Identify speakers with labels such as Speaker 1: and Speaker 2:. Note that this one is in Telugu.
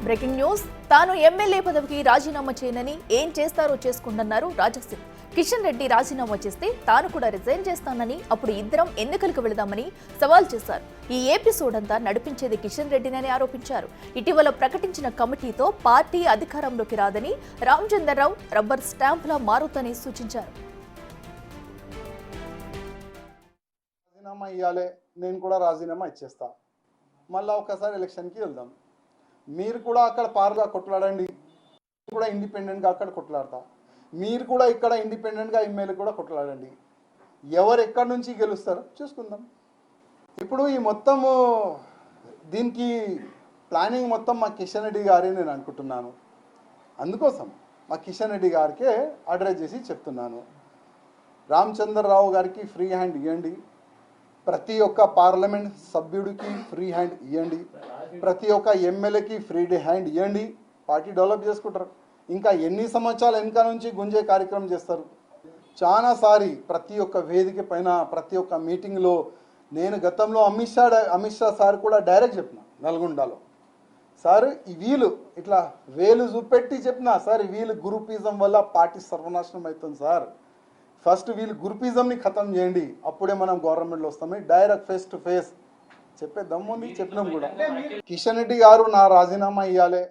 Speaker 1: బ్రేకింగ్ న్యూస్ తాను ఎమ్మెల్యే పదవికి రాజీనామా చేయనని ఏం చేస్తారో చేసుకుంటున్నారు రాజాసింగ్. కిషన్ రెడ్డి రాజీనామా చేస్తే తాను కూడా రిజైన్ చేస్తానని అప్పుడు ఇద్దరం ఎన్నికలకు వెళదామని సవాల్ చేశారు. ఈ ఎపిసోడ్ అంతా నడిపించేది కిషన్ రెడ్డినని ఆరోపించారు. ఇటీవల ప్రకటించిన కమిటీతో పార్టీ అధికారంలోకి రాదని రామచంద్రరావు రబ్బర్ స్టాంప్లా మారుతని సూచించారు.
Speaker 2: రాజీనామా ఇవ్వాలి, నేను కూడా రాజీనామా ఇచ్చేస్తా, మళ్ళీ ఒకసారి ఎలక్షన్కి వెళ్దాం. మీరు కూడా అక్కడ పారుగా కొట్లాడండి, కూడా ఇండిపెండెంట్గా అక్కడ కొట్లాడతా, మీరు కూడా ఇక్కడ ఇండిపెండెంట్గా ఎమ్మెల్యే కూడా కొట్లాడండి. ఎవరు ఎక్కడి నుంచి గెలుస్తారో చూసుకుందాం. ఇప్పుడు ఈ మొత్తము దీనికి ప్లానింగ్ మొత్తం మా కిషన్ రెడ్డి గారే నేను అనుకుంటున్నాను. అందుకోసం మా కిషన్ రెడ్డి గారికే అడ్రస్ చేసి చెప్తున్నాను, రామచంద్రరావు గారికి ఫ్రీ హ్యాండ్ ఇవ్వండి, ప్రతి ఒక్క పార్లమెంట్ సభ్యుడికి ఫ్రీ హ్యాండ్ ఇవ్వండి, ప్రతి ఒక్క ఎమ్మెల్యేకి ఫ్రీ హ్యాండ్ ఇవ్వండి. పార్టీ డెవలప్ చేసుకుంటారు. ఇంకా ఎన్ని సంవత్సరాలు వెనక నుంచి గుంజే కార్యక్రమం చేస్తారు. చాలాసారి ప్రతి ఒక్క వేదిక పైన ప్రతి ఒక్క మీటింగ్లో నేను గతంలో అమిత్ షా సార్ కూడా డైరెక్ట్ చెప్పిన, నల్గొండలో, సార్ వీళ్ళు ఇట్లా వేలు చూపెట్టి చెప్పిన, సార్ వీళ్ళు గ్రూపిజం వల్ల పార్టీ సర్వనాశనం అవుతుంది సార్, ఫస్ట్ వీళ్ళు గ్రూపిజంని ఖతం చేయండి, అప్పుడే మనం గవర్నమెంట్లో వస్తామని డైరెక్ట్ ఫేస్ టు ఫేస్ చెప్పే దమ్ముంది. చెప్పినాం కూడా. కిషన్ రెడ్డి గారు నా రాజీనామా ఇవ్వాలి,